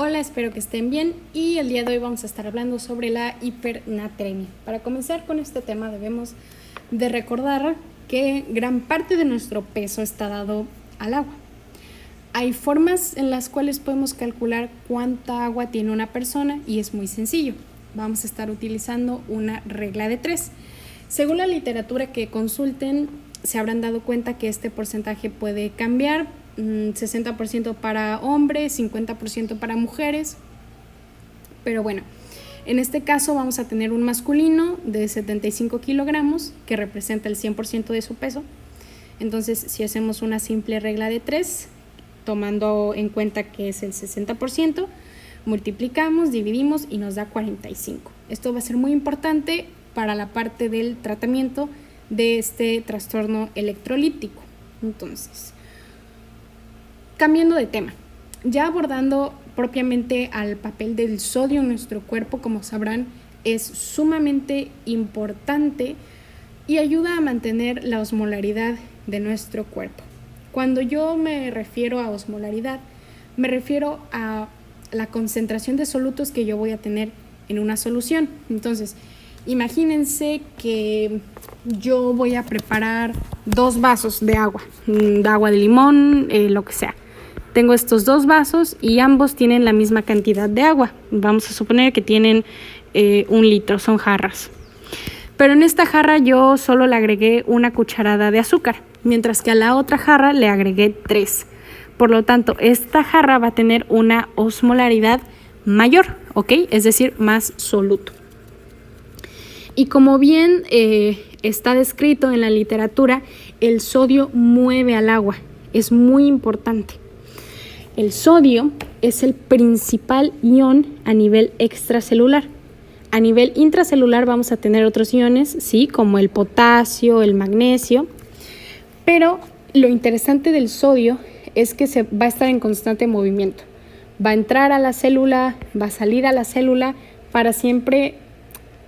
Hola, espero que estén bien y el día de hoy vamos a estar hablando sobre la hipernatremia. Para comenzar con este tema debemos de recordar que gran parte de nuestro peso está dado al agua. Hay formas en las cuales podemos calcular cuánta agua tiene una persona y es muy sencillo. Vamos a estar utilizando una regla de 3. Según la literatura que consulten, se habrán dado cuenta que este porcentaje puede cambiar, 60% para hombres, 50% para mujeres, pero bueno, en este caso vamos a tener un masculino de 75 kilogramos que representa el 100% de su peso. Entonces, si hacemos una simple regla de 3, tomando en cuenta que es el 60%, multiplicamos, dividimos y nos da 45. Esto va a ser muy importante para la parte del tratamiento de este trastorno electrolítico. Entonces, cambiando de tema, ya abordando propiamente al papel del sodio en nuestro cuerpo, como sabrán, es sumamente importante y ayuda a mantener la osmolaridad de nuestro cuerpo. Cuando yo me refiero a osmolaridad, me refiero a la concentración de solutos que yo voy a tener en una solución. Entonces, imagínense que yo voy a preparar 2 vasos de agua de limón, lo que sea. Tengo estos 2 vasos y ambos tienen la misma cantidad de agua. Vamos a suponer que tienen 1 litro, son jarras. Pero en esta jarra yo solo le agregué 1 cucharada de azúcar, mientras que a la otra jarra le agregué 3. Por lo tanto, esta jarra va a tener una osmolaridad mayor, ¿ok? Es decir, más soluto. Y como bien está descrito en la literatura, el sodio mueve al agua. Es muy importante. El sodio es el principal ion a nivel extracelular. A nivel intracelular vamos a tener otros iones, sí, como el potasio, el magnesio. Pero lo interesante del sodio es que se va a estar en constante movimiento. Va a entrar a la célula, va a salir a la célula para siempre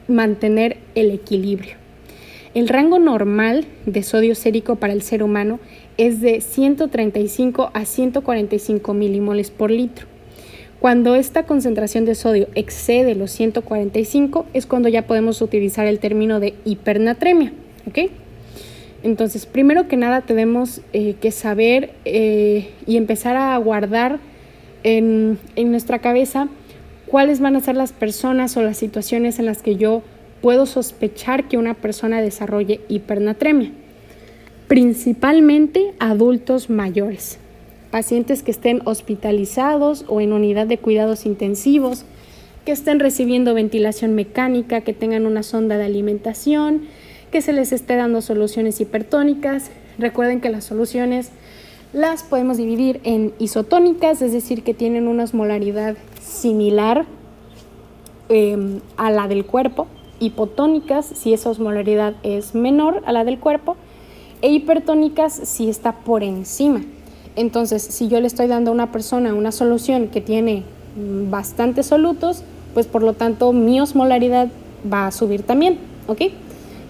mantener el equilibrio. El rango normal de sodio sérico para el ser humano es de 135 a 145 milimoles por litro. Cuando esta concentración de sodio excede los 145 es cuando ya podemos utilizar el término de hipernatremia, ¿ok? Entonces, primero que nada tenemos que saber y empezar a guardar en nuestra cabeza cuáles van a ser las personas o las situaciones en las que yo puedo sospechar que una persona desarrolle hipernatremia. Principalmente adultos mayores, pacientes que estén hospitalizados o en unidad de cuidados intensivos, que estén recibiendo ventilación mecánica, que tengan una sonda de alimentación, que se les esté dando soluciones hipertónicas. Recuerden que las soluciones las podemos dividir en isotónicas, es decir, que tienen una osmolaridad similar a la del cuerpo, hipotónicas si esa osmolaridad es menor a la del cuerpo, e hipertónicas si está por encima. Entonces, si yo le estoy dando a una persona una solución que tiene bastantes solutos, pues por lo tanto mi osmolaridad va a subir también, ¿ok?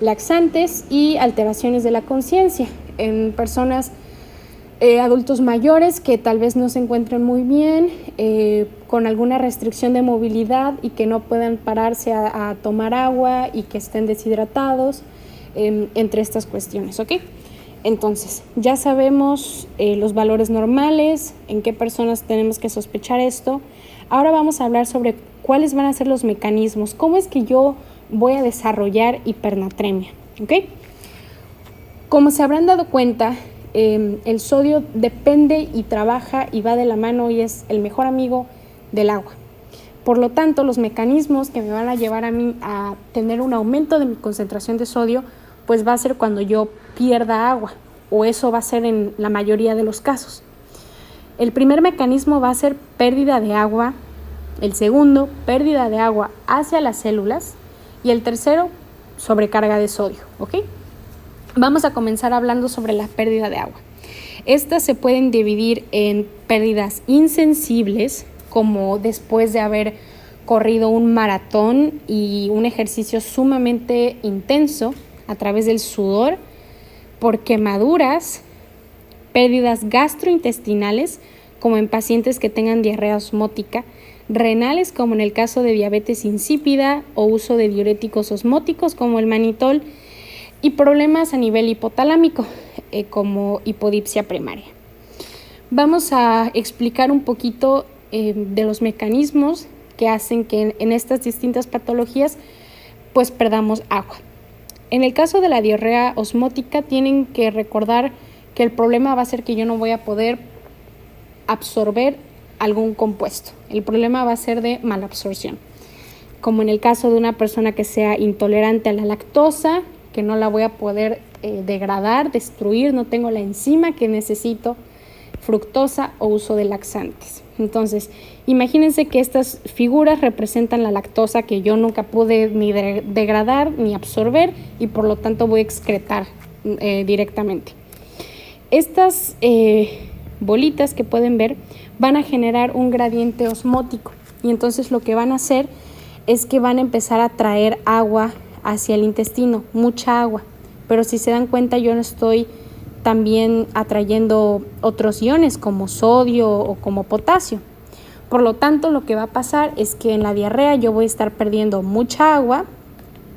Laxantes y alteraciones de la conciencia en personas adultos mayores que tal vez no se encuentren muy bien, con alguna restricción de movilidad y que no puedan pararse a tomar agua y que estén deshidratados, entre estas cuestiones, ¿ok? Entonces, ya sabemos los valores normales, en qué personas tenemos que sospechar esto. Ahora vamos a hablar sobre cuáles van a ser los mecanismos, cómo es que yo voy a desarrollar hipernatremia, ¿ok? Como se habrán dado cuenta, el sodio depende y trabaja y va de la mano y es el mejor amigo del agua. Por lo tanto, los mecanismos que me van a llevar a mí a tener un aumento de mi concentración de sodio, pues va a ser cuando yo pierda agua, o eso va a ser en la mayoría de los casos. El primer mecanismo va a ser pérdida de agua, el segundo, pérdida de agua hacia las células, y el tercero, sobrecarga de sodio, ¿ok? Vamos a comenzar hablando sobre la pérdida de agua. Estas se pueden dividir en pérdidas insensibles, como después de haber corrido un maratón y un ejercicio sumamente intenso a través del sudor, por quemaduras, pérdidas gastrointestinales, como en pacientes que tengan diarrea osmótica, renales como en el caso de diabetes insípida o uso de diuréticos osmóticos como el manitol, y problemas a nivel hipotalámico como hipodipsia primaria. Vamos a explicar un poquito de los mecanismos que hacen que en estas distintas patologías pues perdamos agua. En el caso de la diarrea osmótica tienen que recordar que el problema va a ser que yo no voy a poder absorber algún compuesto. El problema va a ser de malabsorción, como en el caso de una persona que sea intolerante a la lactosa, que no la voy a poder degradar, destruir, no tengo la enzima que necesito, fructosa o uso de laxantes. Entonces, imagínense que estas figuras representan la lactosa que yo nunca pude ni degradar ni absorber y por lo tanto voy a excretar directamente. Estas bolitas que pueden ver van a generar un gradiente osmótico y entonces lo que van a hacer es que van a empezar a traer agua hacia el intestino, mucha agua, pero si se dan cuenta yo no estoy también atrayendo otros iones como sodio o como potasio. Por lo tanto, lo que va a pasar es que en la diarrea yo voy a estar perdiendo mucha agua,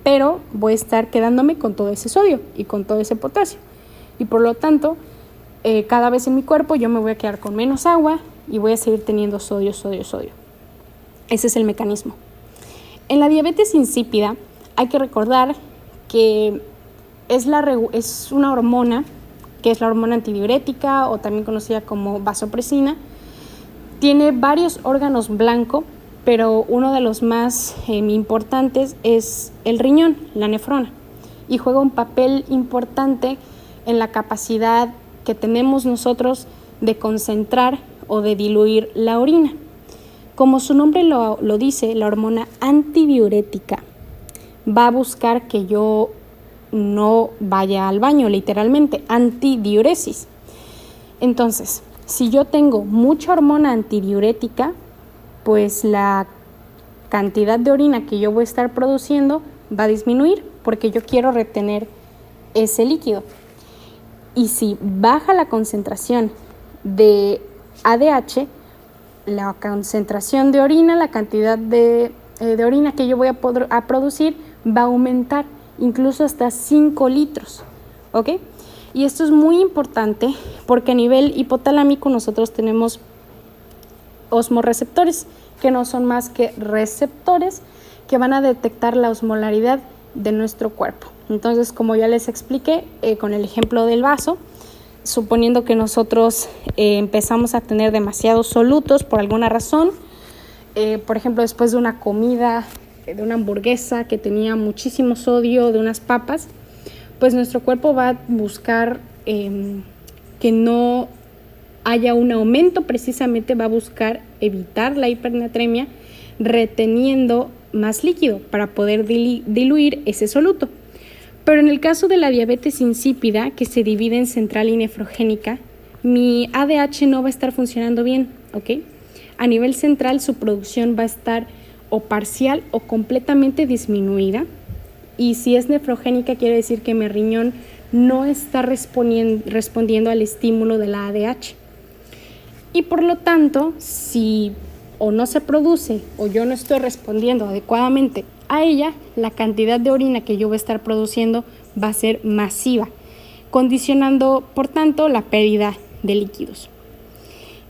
pero voy a estar quedándome con todo ese sodio y con todo ese potasio. Y por lo tanto, cada vez en mi cuerpo yo me voy a quedar con menos agua y voy a seguir teniendo sodio. Ese es el mecanismo. En la diabetes insípida hay que recordar que es una hormona, que es la hormona antidiurética o también conocida como vasopresina. Tiene varios órganos blancos, pero uno de los más importantes es el riñón, la nefrona, y juega un papel importante en la capacidad que tenemos nosotros de concentrar o de diluir la orina. Como su nombre lo dice, la hormona antidiurética va a buscar que yo no vaya al baño, literalmente, antidiuresis. Entonces, si yo tengo mucha hormona antidiurética, pues la cantidad de orina que yo voy a estar produciendo va a disminuir porque yo quiero retener ese líquido. Y si baja la concentración de ADH, la concentración de orina, la cantidad de orina que yo voy a producir va a aumentar incluso hasta 5 litros, ¿ok? Y esto es muy importante porque a nivel hipotalámico nosotros tenemos osmorreceptores, que no son más que receptores que van a detectar la osmolaridad de nuestro cuerpo. Entonces, como ya les expliqué con el ejemplo del vaso, suponiendo que nosotros empezamos a tener demasiados solutos por alguna razón, por ejemplo, después de una comida, de una hamburguesa que tenía muchísimo sodio, de unas papas, pues nuestro cuerpo va a buscar que no haya un aumento, precisamente va a buscar evitar la hipernatremia reteniendo más líquido para poder diluir ese soluto. Pero en el caso de la diabetes insípida, que se divide en central y nefrogénica, mi ADH no va a estar funcionando bien, ¿ok? A nivel central su producción va a estar o parcial o completamente disminuida. Y si es nefrogénica quiere decir que mi riñón no está respondiendo al estímulo de la ADH. Y por lo tanto, si o no se produce o yo no estoy respondiendo adecuadamente a ella, la cantidad de orina que yo voy a estar produciendo va a ser masiva, condicionando, por tanto, la pérdida de líquidos.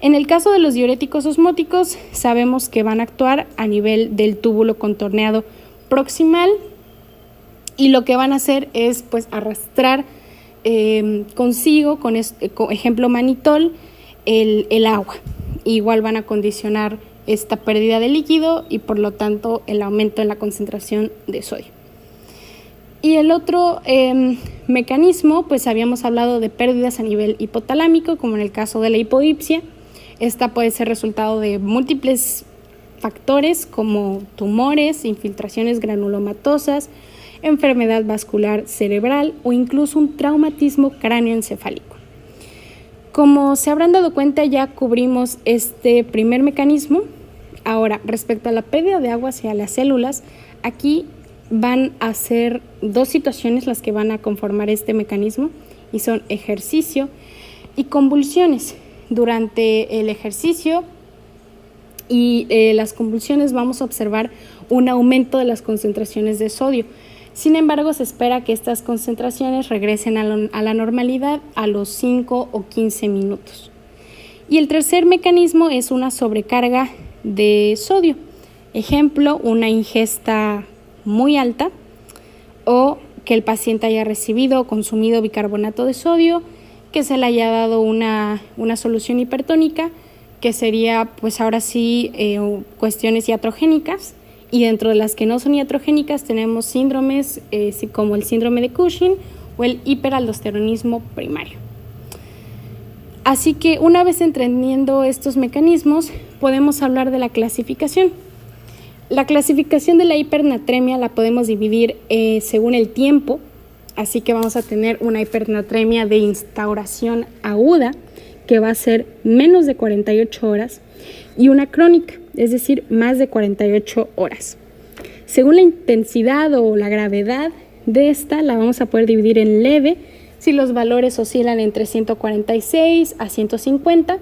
En el caso de los diuréticos osmóticos, sabemos que van a actuar a nivel del túbulo contorneado proximal y lo que van a hacer es pues arrastrar consigo, con ejemplo manitol, el agua. Igual van a condicionar esta pérdida de líquido y por lo tanto el aumento en la concentración de sodio. Y el otro mecanismo, pues habíamos hablado de pérdidas a nivel hipotalámico, como en el caso de la hipodipsia. Esta puede ser resultado de múltiples factores como tumores, infiltraciones granulomatosas, enfermedad vascular cerebral o incluso un traumatismo cráneoencefálico. Como se habrán dado cuenta, ya cubrimos este primer mecanismo. Ahora, respecto a la pérdida de agua hacia las células, aquí van a ser dos situaciones las que van a conformar este mecanismo y son ejercicio y convulsiones. durante el ejercicio y las convulsiones vamos a observar un aumento de las concentraciones de sodio. Sin embargo, se espera que estas concentraciones regresen a la normalidad a los 5 o 15 minutos. Y el tercer mecanismo es una sobrecarga de sodio. Ejemplo, una ingesta muy alta o que el paciente haya recibido o consumido bicarbonato de sodio, que se le haya dado una solución hipertónica, que sería pues ahora sí cuestiones iatrogénicas, y dentro de las que no son iatrogénicas tenemos síndromes como el síndrome de Cushing o el hiperaldosteronismo primario. Así que una vez entendiendo estos mecanismos, podemos hablar de la clasificación. La clasificación de la hipernatremia la podemos dividir según el tiempo, así que vamos a tener una hipernatremia de instauración aguda, que va a ser menos de 48 horas, y una crónica, es decir, más de 48 horas. Según la intensidad o la gravedad de esta, la vamos a poder dividir en leve, si los valores oscilan entre 146 a 150,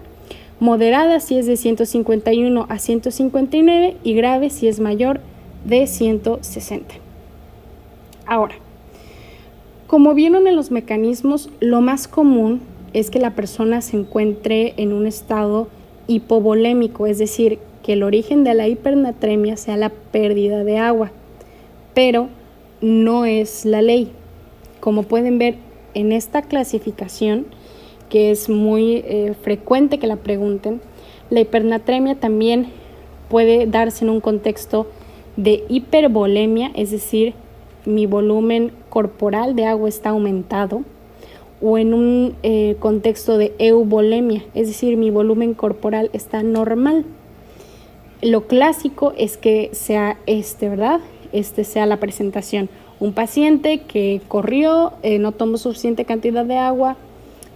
moderada si es de 151 a 159 y grave si es mayor de 160. Ahora, como vieron en los mecanismos, lo más común es que la persona se encuentre en un estado hipovolémico, es decir, que el origen de la hipernatremia sea la pérdida de agua, pero no es la ley. Como pueden ver en esta clasificación, que es muy frecuente que la pregunten, la hipernatremia también puede darse en un contexto de hipervolemia, es decir, mi volumen corporal de agua está aumentado, o en un contexto de euvolemia, es decir, mi volumen corporal está normal. Lo clásico es que sea ¿verdad? Sea la presentación. Un paciente que corrió, no tomó suficiente cantidad de agua,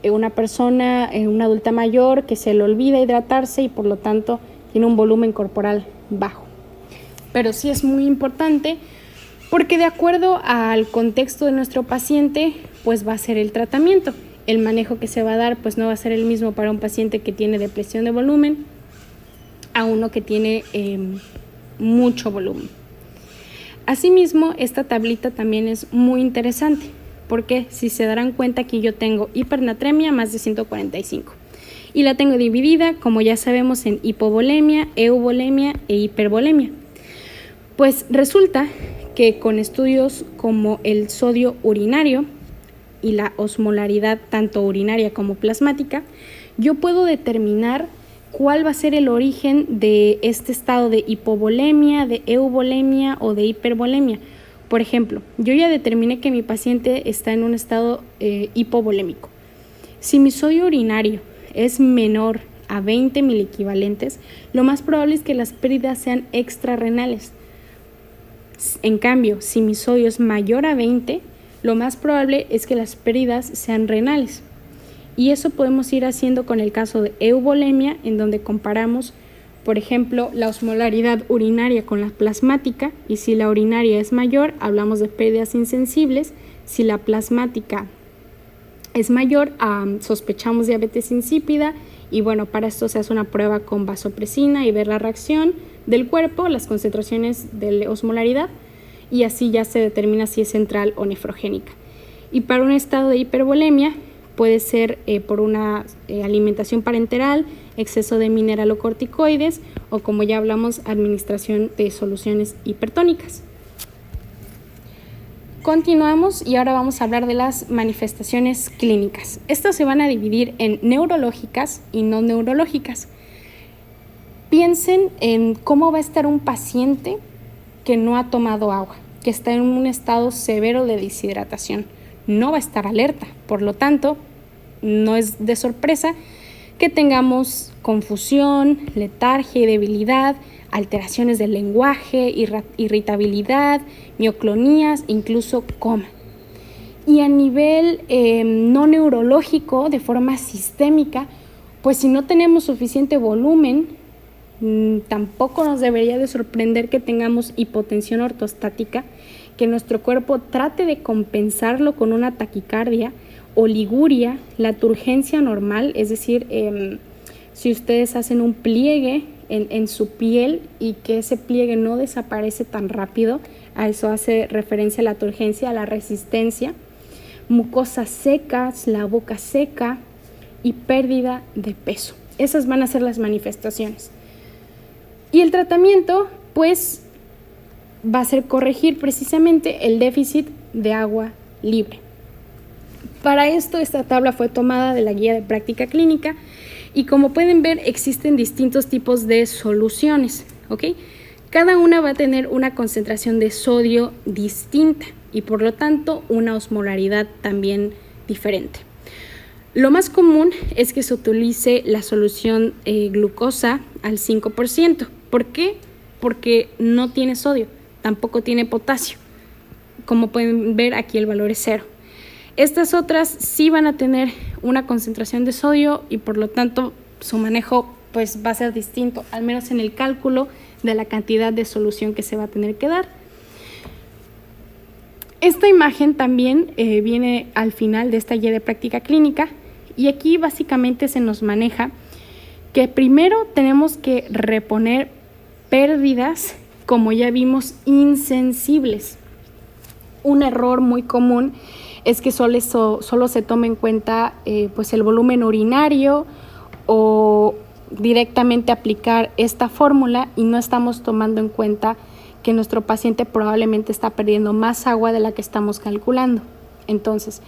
una persona, una adulta mayor que se le olvida hidratarse y por lo tanto tiene un volumen corporal bajo. Pero sí es muy importante porque de acuerdo al contexto de nuestro paciente, pues va a ser el tratamiento. El manejo que se va a dar pues no va a ser el mismo para un paciente que tiene depresión de volumen a uno que tiene mucho volumen. Asimismo, esta tablita también es muy interesante porque si se darán cuenta aquí yo tengo hipernatremia más de 145 y la tengo dividida, como ya sabemos, en hipovolemia, euvolemia e hipervolemia. Pues resulta que con estudios como el sodio urinario y la osmolaridad tanto urinaria como plasmática, yo puedo determinar cuál va a ser el origen de este estado de hipovolemia, de euvolemia o de hipervolemia. Por ejemplo, yo ya determiné que mi paciente está en un estado hipovolémico. Si mi sodio urinario es menor a 20 miliequivalentes, lo más probable es que las pérdidas sean extrarrenales. En cambio, si mi sodio es mayor a 20, lo más probable es que las pérdidas sean renales. Y eso podemos ir haciendo con el caso de euvolemia, en donde comparamos, por ejemplo, la osmolaridad urinaria con la plasmática, y si la urinaria es mayor, hablamos de pérdidas insensibles. Si la plasmática es mayor, sospechamos diabetes insípida, y bueno, para esto se hace una prueba con vasopresina y ver la reacción del cuerpo, las concentraciones de osmolaridad, y así ya se determina si es central o nefrogénica. Y para un estado de hipervolemia, puede ser por una alimentación parenteral, exceso de mineralocorticoides o, como ya hablamos, administración de soluciones hipertónicas. Continuamos y ahora vamos a hablar de las manifestaciones clínicas. Estas se van a dividir en neurológicas y no neurológicas. Piensen en cómo va a estar un paciente que no ha tomado agua, que está en un estado severo de deshidratación. No va a estar alerta, por lo tanto, no es de sorpresa que tengamos confusión, letargia y debilidad, alteraciones del lenguaje, irritabilidad, mioclonías, incluso coma. Y a nivel no neurológico, de forma sistémica, pues si no tenemos suficiente volumen, tampoco nos debería de sorprender que tengamos hipotensión ortostática, que nuestro cuerpo trate de compensarlo con una taquicardia, oliguria, la turgencia normal, es decir, si ustedes hacen un pliegue en su piel y que ese pliegue no desaparece tan rápido, a eso hace referencia la turgencia, a la resistencia, mucosas secas, la boca seca y pérdida de peso. Esas van a ser las manifestaciones. Y el tratamiento, pues, va a ser corregir precisamente el déficit de agua libre. Para esto, esta tabla fue tomada de la guía de práctica clínica y como pueden ver, existen distintos tipos de soluciones, ¿ok? Cada una va a tener una concentración de sodio distinta y por lo tanto una osmolaridad también diferente. Lo más común es que se utilice la solución glucosa al 5%. ¿Por qué? Porque no tiene sodio, tampoco tiene potasio. Como pueden ver, aquí el valor es 0. Estas otras sí van a tener una concentración de sodio y por lo tanto su manejo pues va a ser distinto, al menos en el cálculo de la cantidad de solución que se va a tener que dar. Esta imagen también viene al final de esta guía de práctica clínica y aquí básicamente se nos maneja que primero tenemos que reponer pérdidas, como ya vimos, insensibles. Un error muy común es que solo se tome en cuenta pues el volumen urinario o directamente aplicar esta fórmula y no estamos tomando en cuenta que nuestro paciente probablemente está perdiendo más agua de la que estamos calculando. Entonces,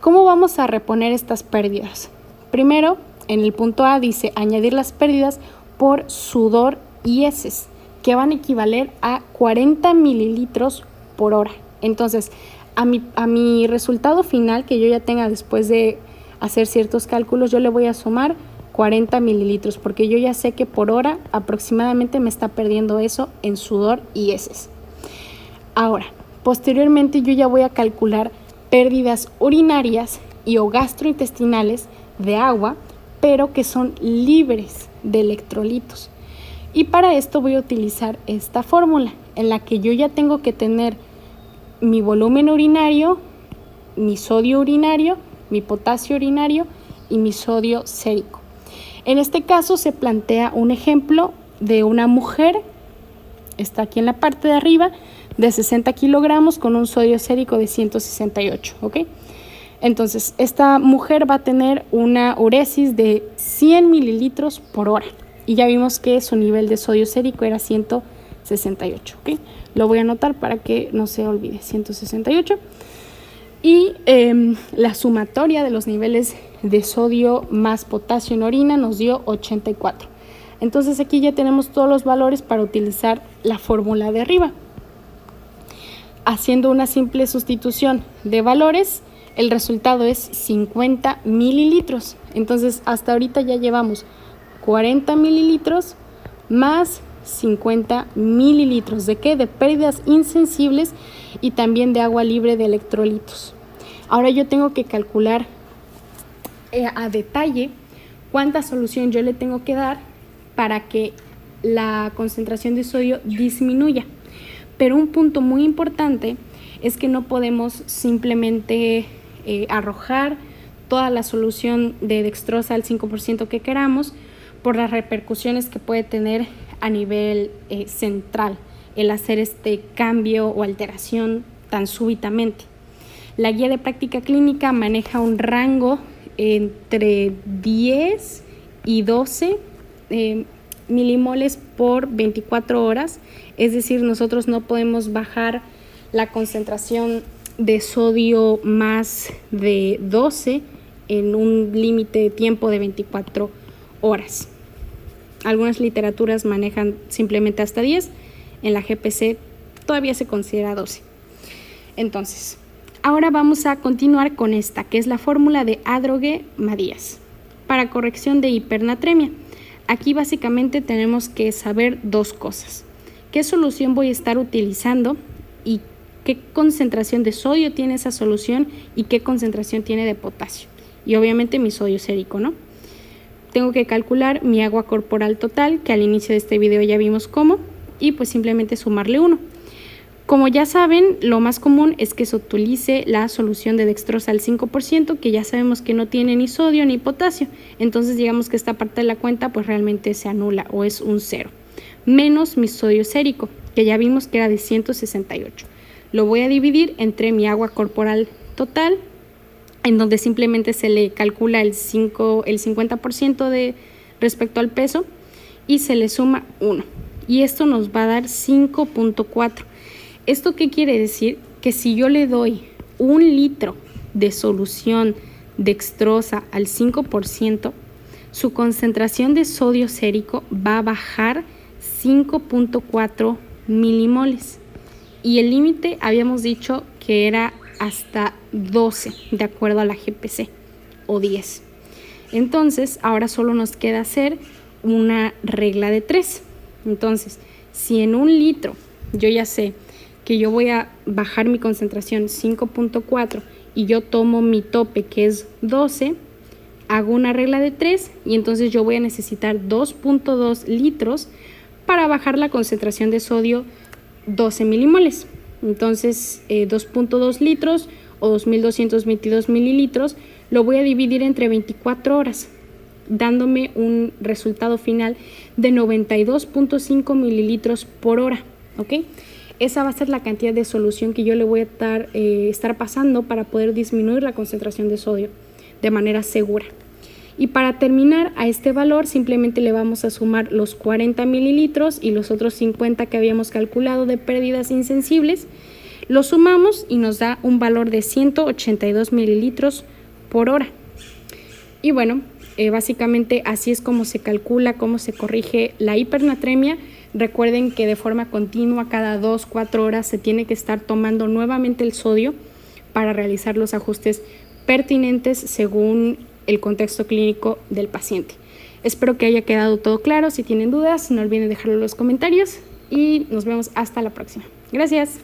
¿cómo vamos a reponer estas pérdidas? Primero, en el punto A dice añadir las pérdidas por sudor y heces, que van a equivaler a 40 mililitros por hora. Entonces, a mi resultado final que yo ya tenga después de hacer ciertos cálculos, yo le voy a sumar 40 mililitros, porque yo ya sé que por hora aproximadamente me está perdiendo eso en sudor y heces. Ahora, posteriormente yo ya voy a calcular pérdidas urinarias y o gastrointestinales de agua, pero que son libres de electrolitos. Y para esto voy a utilizar esta fórmula en la que yo ya tengo que tener mi volumen urinario, mi sodio urinario, mi potasio urinario y mi sodio sérico. En este caso se plantea un ejemplo de una mujer, está aquí en la parte de arriba, de 60 kilogramos con un sodio sérico de 168, ¿ok? Entonces, esta mujer va a tener una uresis de 100 mililitros por hora y ya vimos que su nivel de sodio sérico era 168, ¿ok? Lo voy a anotar para que no se olvide, 168. Y la sumatoria de los niveles de sodio más potasio en orina nos dio 84. Entonces aquí ya tenemos todos los valores para utilizar la fórmula de arriba. Haciendo una simple sustitución de valores, el resultado es 50 mililitros. Entonces hasta ahorita ya llevamos 40 mililitros más 50 mililitros. ¿De qué? De pérdidas insensibles y también de agua libre de electrolitos. Ahora yo tengo que calcular a detalle cuánta solución yo le tengo que dar para que la concentración de sodio disminuya. Pero un punto muy importante es que no podemos simplemente arrojar toda la solución de dextrosa al 5% que queramos por las repercusiones que puede tener a nivel central el hacer este cambio o alteración tan súbitamente. La guía de práctica clínica maneja un rango entre 10 y 12 milimoles por 24 horas, es decir, nosotros no podemos bajar la concentración de sodio más de 12 en un límite de tiempo de 24 horas. Algunas literaturas manejan simplemente hasta 10, en la GPC todavía se considera 12. Entonces, ahora vamos a continuar con esta, que es la fórmula de Adrogué-Madías para corrección de hipernatremia. Aquí básicamente tenemos que saber dos cosas: qué solución voy a estar utilizando y qué concentración de sodio tiene esa solución y qué concentración tiene de potasio. Y obviamente mi sodio sérico, ¿no? Tengo que calcular mi agua corporal total, que al inicio de este video ya vimos cómo, y pues simplemente sumarle 1. Como ya saben, lo más común es que se utilice la solución de dextrosa al 5%, que ya sabemos que no tiene ni sodio ni potasio. Entonces digamos que esta parte de la cuenta pues realmente se anula o es un 0. Menos mi sodio sérico, que ya vimos que era de 168. Lo voy a dividir entre mi agua corporal total, en donde simplemente se le calcula el 50% de respecto al peso y se le suma 1. Y esto nos va a dar 5.4. ¿Esto qué quiere decir? Que si yo le doy 1 litro de solución dextrosa al 5%, su concentración de sodio sérico va a bajar 5.4 milimoles. Y el límite habíamos dicho que era hasta 12, de acuerdo a la GPC, o 10. Entonces, ahora solo nos queda hacer una regla de 3. Entonces, si en 1 litro yo ya sé que yo voy a bajar mi concentración 5.4 y yo tomo mi tope que es 12, hago una regla de 3 y entonces yo voy a necesitar 2.2 litros para bajar la concentración de sodio 12 milimoles. Entonces 2.2 litros o 2222 mililitros lo voy a dividir entre 24 horas, dándome un resultado final de 92.5 mililitros por hora, ¿ok? Esa va a ser la cantidad de solución que yo le voy a estar pasando para poder disminuir la concentración de sodio de manera segura. Y para terminar, a este valor simplemente le vamos a sumar los 40 mililitros y los otros 50 que habíamos calculado de pérdidas insensibles. Lo sumamos y nos da un valor de 182 mililitros por hora. Y bueno, básicamente así es como se calcula, cómo se corrige la hipernatremia. Recuerden que de forma continua, cada 2-4 horas, se tiene que estar tomando nuevamente el sodio para realizar los ajustes pertinentes según el contexto clínico del paciente. Espero que haya quedado todo claro. Si tienen dudas, no olviden dejarlo en los comentarios y nos vemos hasta la próxima. Gracias.